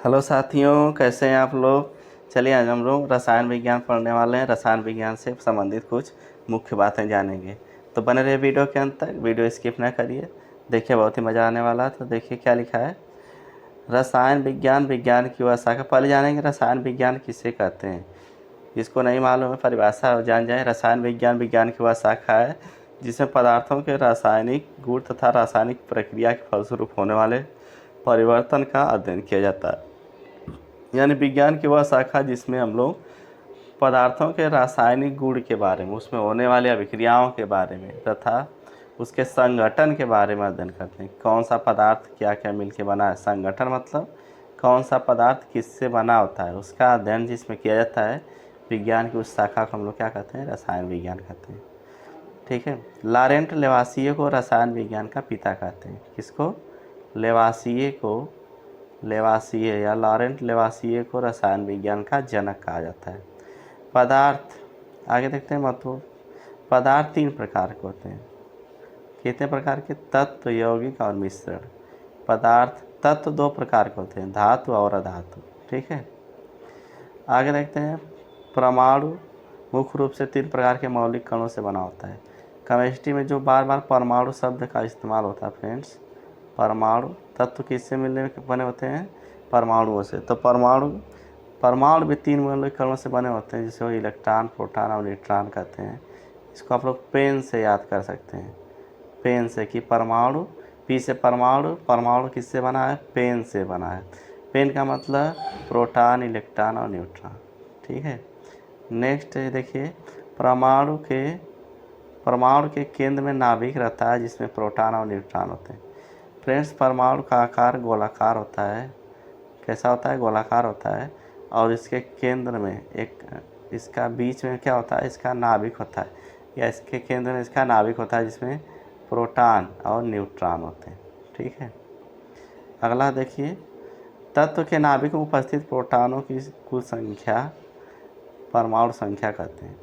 Hello साथियों, कैसे हैं आप लोग। चलिए आज हम लोग रसायन विज्ञान पढ़ने वाले हैं। रसायन विज्ञान से संबंधित कुछ मुख्य बातें जानेंगे, तो बने रहिए वीडियो के अंत तक। वीडियो स्किप ना करिए, देखिए बहुत ही मज़ा आने वाला है। तो देखिए क्या लिखा है। रसायन विज्ञान, विज्ञान की वह शाखा। पहले जानेंगे रसायन विज्ञान किसे कहते हैं। जिसको नहीं मालूम है परिभाषा जान जाए। रसायन विज्ञान विज्ञान की वह शाखा है जिसमें पदार्थों के रासायनिक गुण तथा रासायनिक प्रक्रिया के फलस्वरूप होने वाले परिवर्तन का अध्ययन किया जाता है। यानी विज्ञान की वह शाखा जिसमें हम लोग पदार्थों के रासायनिक गुण के बारे में, उसमें होने वाली अभिक्रियाओं के बारे में तथा उसके संगठन के बारे में अध्ययन करते हैं। कौन सा पदार्थ क्या क्या मिलके बना है। संगठन मतलब कौन सा पदार्थ किससे बना होता है, उसका अध्ययन जिसमें किया जाता है। विज्ञान की उस शाखा को हम लोग क्या कहते हैं, रसायन विज्ञान कहते हैं। ठीक है। लॉरेंट लेवासिये को रसायन विज्ञान का पिता कहते हैं। किसको? लेवासिये या लॉरेंट लेवासिये को रसायन विज्ञान का जनक कहा जाता है। पदार्थ आगे देखते हैं। महत्व पदार्थ 3 प्रकार के होते हैं। कितने प्रकार के? तत्व, यौगिक और मिश्रण। पदार्थ तत्व 2 प्रकार के होते हैं, धातु और अधातु। ठीक है। आगे देखते हैं। परमाणु मुख्य रूप से 3 प्रकार के मौलिक कणों से बना होता है। केमिस्ट्री में जो बार बार परमाणु शब्द का इस्तेमाल होता है फ्रेंड्स, परमाणु तत्व किससे मिलने बने होते हैं? परमाणुओं से। तो परमाणु भी 3 मौलिक कणों से बने होते हैं, जिसे वो इलेक्ट्रॉन, प्रोटॉन और न्यूट्रॉन कहते हैं। इसको आप लोग पेन से याद कर सकते हैं। पेन से कि परमाणु, पी से परमाणु, परमाणु किससे बना है? पेन से बना है। पेन का मतलब प्रोटॉन, इलेक्ट्रॉन और न्यूट्रॉन। ठीक है। नेक्स्ट देखिए। परमाणु के केंद्र में नाभिक रहता है जिसमें प्रोटॉन और न्यूट्रॉन होते हैं। फ्रेंड्स, परमाणु का आकार गोलाकार होता है। कैसा होता है? गोलाकार होता है। और इसके केंद्र में इसका बीच में क्या होता है? इसका नाभिक होता है, या इसके केंद्र में इसका नाभिक होता है जिसमें प्रोटॉन और न्यूट्रॉन होते हैं। ठीक है। अगला देखिए। तत्व के नाभिक में उपस्थित प्रोटॉनों की कुल संख्या परमाणु संख्या कहते हैं।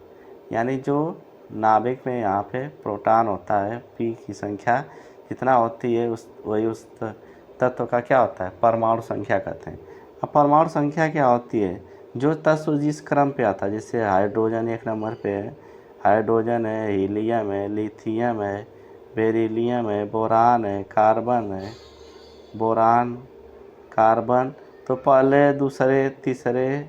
यानी जो नाभिक में यहाँ पे प्रोटॉन होता है, पी की संख्या जितना होती है वही उस तत्व का क्या होता है? परमाणु संख्या कहते हैं। अब परमाणु संख्या क्या होती है? जो तत्व जिस क्रम पे आता है, जैसे हाइड्रोजन 1 नंबर पे है, हाइड्रोजन है, हीलियम है, लिथियम है, बेरिलियम है, कार्बन। तो पहले, दूसरे, तीसरे,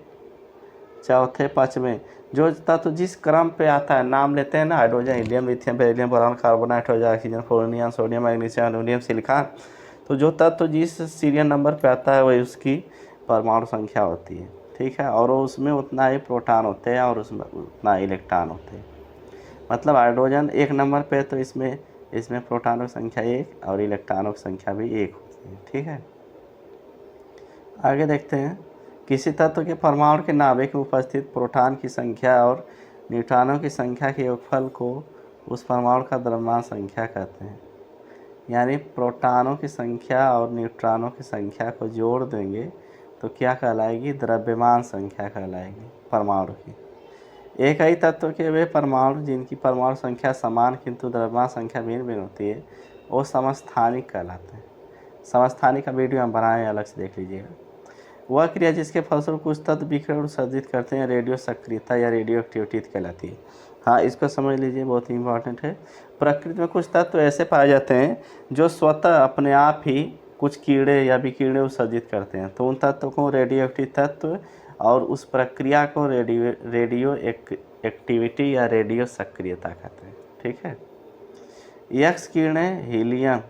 चौथे, पाँचवें जो तत्व जिस क्रम पे आता है, नाम लेते हैं ना, hydrogen, helium, lithium, beryllium, boron, carbon, nitrogen, oxygen, fluorine, sodium, magnesium, aluminium, silicon. तो जो तत्व जिस सीरियल नंबर पे आता है वही उसकी परमाणु संख्या होती है। ठीक है। और उसमें उतना ही प्रोटॉन होते हैं और उसमें उतना ही इलेक्ट्रॉन होते हैं। मतलब हाइड्रोजन 1 नंबर पे, तो इसमें प्रोटॉनों की संख्या 1 और इलेक्ट्रॉनों की संख्या भी 1 होती है। ठीक है। आगे देखते हैं। किसी तत्व के परमाणु के नाभिक में उपस्थित प्रोटॉन की संख्या और न्यूट्रॉनों की संख्या के योगफल को उस परमाणु का द्रव्यमान संख्या कहते हैं। यानी प्रोटॉनों की संख्या और न्यूट्रॉनों की संख्या को जोड़ देंगे तो क्या कहलाएगी? द्रव्यमान संख्या कहलाएगी परमाणु की। एक ही तत्व के वे परमाणु जिनकी परमाणु संख्या समान किंतु द्रव्यमान संख्या भिन्न भिन्न होती है, वो समस्थानिक कहलाते हैं। समस्थानिक का वीडियो हम बनाए, अलग से देख लीजिएगा। वह क्रिया जिसके फलस्वरूप कुछ तत्व विकिरण उत्सर्जित करते हैं रेडियो सक्रियता या रेडियो एक्टिविटी कहलाती है। हाँ, इसको समझ लीजिए, बहुत ही इंपॉर्टेंट है। प्रकृति में कुछ तत्व ऐसे पाए जाते हैं जो स्वतः अपने आप ही कुछ कीड़े या विकिरण उत्सर्जित करते हैं, तो उन तत्वों को रेडियो एक्टिव तत्व और उस प्रक्रिया को रेडियो एक्टिविटी या रेडियो सक्रियता कहते हैं। ठीक है। एक्स किरणें हीलियम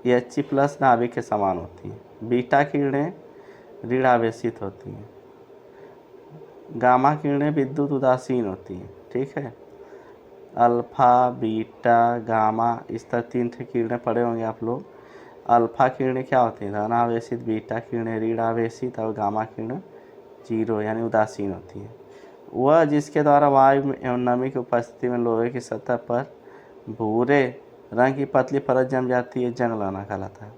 He+ नाभिक के समान होती हैं। बीटा किरणें ऋण आवेशित होती हैं। गामा किरणें विद्युत उदासीन होती हैं। ठीक है। अल्फा, बीटा, गामा, इस तरह 3 किरणें पढ़े होंगे आप लोग। अल्फा किरणें क्या होती हैं? धन आवेशित, बीटा किरणें ऋण आवेशित और गामा किरणें 0 यानी उदासीन होती हैं। वह जिसके द्वारा वायु एवं नमी की उपस्थिति में लोहे की सतह पर भूरे रंग की पतली परत जम जाती है, जंग लगना कहलाता है।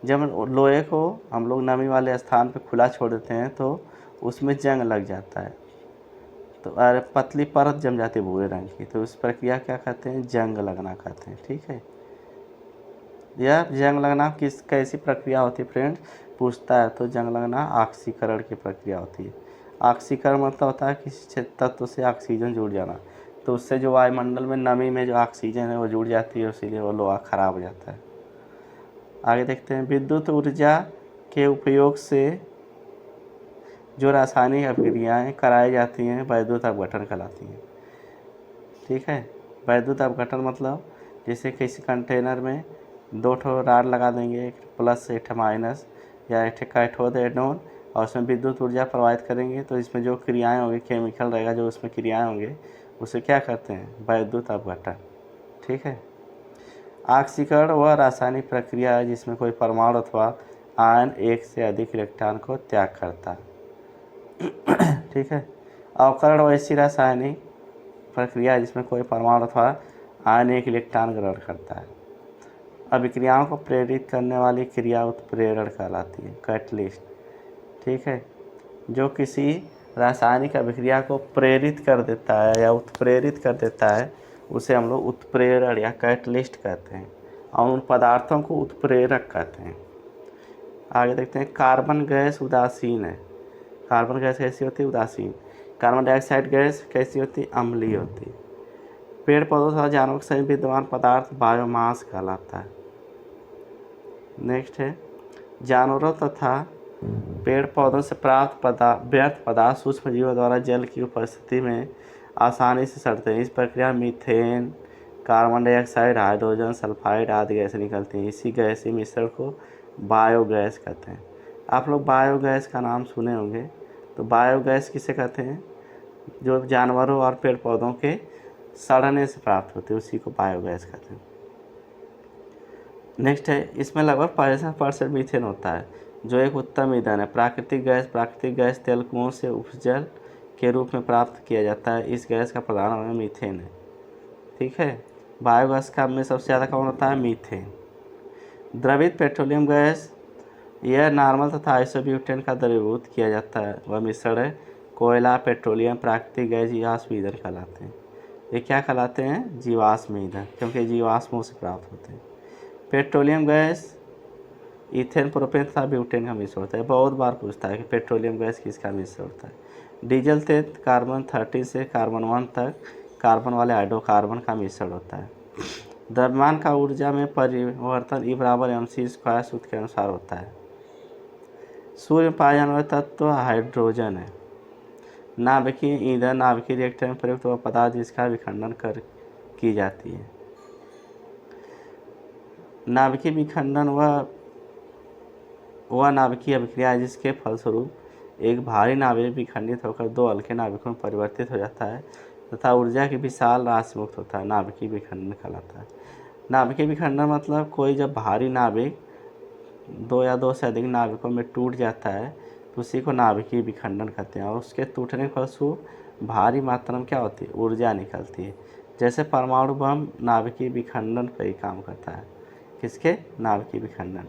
जब लोहे को हम लोग नमी वाले स्थान पर खुला छोड़ देते हैं तो उसमें जंग लग जाता है, तो पतली परत जम जाती है भूरे रंग की, तो उस प्रक्रिया क्या कहते हैं? जंग लगना कहते हैं। ठीक है। यह जंग लगना कैसी प्रक्रिया होती है फ्रेंड्स? पूछता है तो जंग लगना ऑक्सीकरण की प्रक्रिया होती है। ऑक्सीकरण मतलब होता है किसी तत्व से ऑक्सीजन जुड़ जाना, तो उससे जो वायुमंडल में नमी में जो ऑक्सीजन है वो जुड़ जाती है, इसीलिए वो लोहा खराब हो जाता है। आगे देखते हैं, विद्युत ऊर्जा के उपयोग से जो रासायनिक अभिक्रियाएं कराई जाती हैं वैद्युत अपघटन कहलाती हैं। ठीक है, वैद्युत अपघटन मतलब जैसे किसी कंटेनर में 2 ठो राड लगा देंगे, एक प्लस एक माइनस, या एक कैथोड एनोड, और उसमें विद्युत ऊर्जा प्रवाहित करेंगे, तो इसमें जो क्रियाएं होंगी, केमिकल रहेगा जो उसमें क्रियाएं होंगे, उसे क्या कहते हैं, वैद्युत अपघटन। ठीक है, ऑक्सीकरण वह रासायनिक प्रक्रिया है जिसमें कोई परमाणु अथवा आयन एक से अधिक इलेक्ट्रॉन को त्याग करता है। ठीक है, अवकरण वैसी रासायनिक प्रक्रिया है जिसमें कोई परमाणु अथवा आयन एक इलेक्ट्रॉन ग्रहण करता है। अभिक्रियाओं को प्रेरित करने वाली क्रिया उत्प्रेरण कहलाती है, कैटलिस्ट। ठीक है, जो किसी रासायनिक अभिक्रिया को प्रेरित कर देता है या उत्प्रेरित कर देता है उसे हम लोग उत्प्रेरण या कैटलिस्ट कहते हैं, और उन पदार्थों को उत्प्रेरक कहते हैं। आगे देखते हैं, कार्बन गैस उदासीन है। कार्बन गैस कैसी होती है, उदासीन। कार्बन डाइऑक्साइड गैस कैसी होती है, अम्लीय होती है। पेड़ पौधों तथा जानवरों के सभी विद्यमान पदार्थ बायोमास कहलाता है। नेक्स्ट है, जानवरों तथा पेड़ पौधों से प्राप्त व्यर्थ पदार्थ सूक्ष्म जीवों द्वारा जल की उपस्थिति में आसानी से सड़ते हैं। इस प्रक्रिया में methane, carbon dioxide, hydrogen sulphide आदि गैसें निकलती हैं। इसी गैसीय मिश्रण को बायोगैस कहते हैं। आप लोग बायोगैस का नाम सुने होंगे, तो बायोगैस किसे कहते हैं, जो जानवरों और पेड़ पौधों के सड़ने से प्राप्त होती है, उसी को बायोगैस कहते हैं। नेक्स्ट है, इसमें लगभग 65% मीथेन होता है, जो एक उत्तम ईंधन है। प्राकृतिक गैस तेल कुओं से उपजल के रूप में प्राप्त किया जाता है। इस गैस का प्रधान नाम मीथेन है। ठीक है, बायोगैस का में सबसे ज़्यादा कौन होता है, मीथेन। द्रवित पेट्रोलियम गैस, यह नॉर्मल तथा आइसोब्यूटेन का द्रवीभूत किया जाता है, वह मिश्रण है। कोयला, पेट्रोलियम, प्राकृतिक गैस जीवाश्म ईंधन कहलाते हैं। ये क्या कहलाते हैं, जीवाश्म ईंधन, क्योंकि जीवाश्मों से प्राप्त होते हैं। पेट्रोलियम गैस ईथेन, प्रोपेन तथा ब्यूटेन का मिश्रण होता है। बहुत बार पूछता है कि पेट्रोलियम गैस किसका मिश्रण होता है। डीजल तेल कार्बन 30 से कार्बन 1 तक कार्बन वाले हाइड्रोकार्बन का मिश्रण होता है। द्रव्यमान का ऊर्जा में परिवर्तन E बराबर mc स्क्वायर सूत्र के अनुसार होता है। सूर्य में पाया जाने वाला तत्व हाइड्रोजन है। नाभिकीय ईंधन, नाभिकीय रिएक्टर में प्रयुक्त वह पदार्थ जिसका विखंडन की जाती है। नाभिकीय विखंडन वह नाभिकीय अभिक्रिया है जिसके फलस्वरूप एक भारी नाभिक विखंडित होकर 2 हल्के नाभिकों में परिवर्तित हो जाता है तथा ऊर्जा की विशाल राशि मुक्त होता है, नाभिकीय विखंडन कहलाता है। नाभिकीय विखंडन मतलब कोई जब भारी नाभिक 2 या 2 से अधिक नाभिकों में टूट जाता है तो उसी को नाभिकीय विखंडन कहते हैं, और उसके टूटने के फलस्वरूप भारी मात्रा में क्या होती है, ऊर्जा निकलती है। जैसे परमाणु बम नाभिकीय विखंडन पर ही काम करता है। किसके, नाभिकीय विखंडन।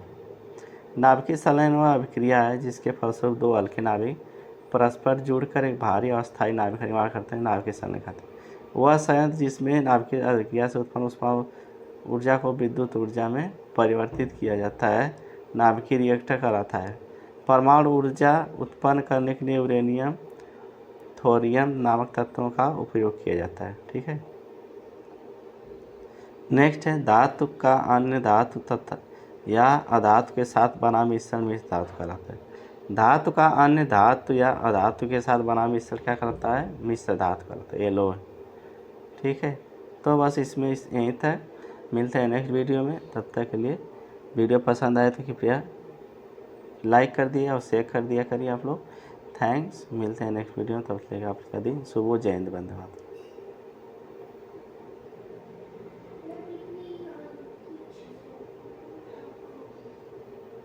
नाभिकीय संलयन वह अभिक्रिया है जिसके फलस्वरूप 2 हल्के नाभिक परस्पर जुड़कर एक भारी अस्थायी नाभिक का निर्माण करते हैं, नाभिकीय संलयन कहते हैं। वह संयंत्र जिसमें नाभिकीय अभिक्रिया से उत्पन्न उष्मा ऊर्जा को विद्युत ऊर्जा में परिवर्तित किया जाता है, नाभिकीय रिएक्टर कहलाता है। परमाणु ऊर्जा उत्पन्न करने के लिए यूरेनियम, थोरियम नामक तत्वों का उपयोग किया जाता है। ठीक है, नेक्स्ट है, धातु का अन्य धातु तथा या अधातु के साथ बना मिश्रण मिश्र धातु कहलाता है। धातु का अन्य धातु या अधातु के साथ बना मिश्रण क्या कहलाता है, मिश्र धातु कहलाता है, एलॉय। ठीक है, तो बस इसमें यहीं तक, मिलते हैं नेक्स्ट वीडियो में। तब तक के लिए वीडियो पसंद आए तो कृपया लाइक कर दिया और शेयर कर दिया करिए आप लोग। थैंक्स, मिलते हैं नेक्स्ट वीडियो में। तब तक आपका दिन शुभ हो। जय हिंद, वंदे मातरम।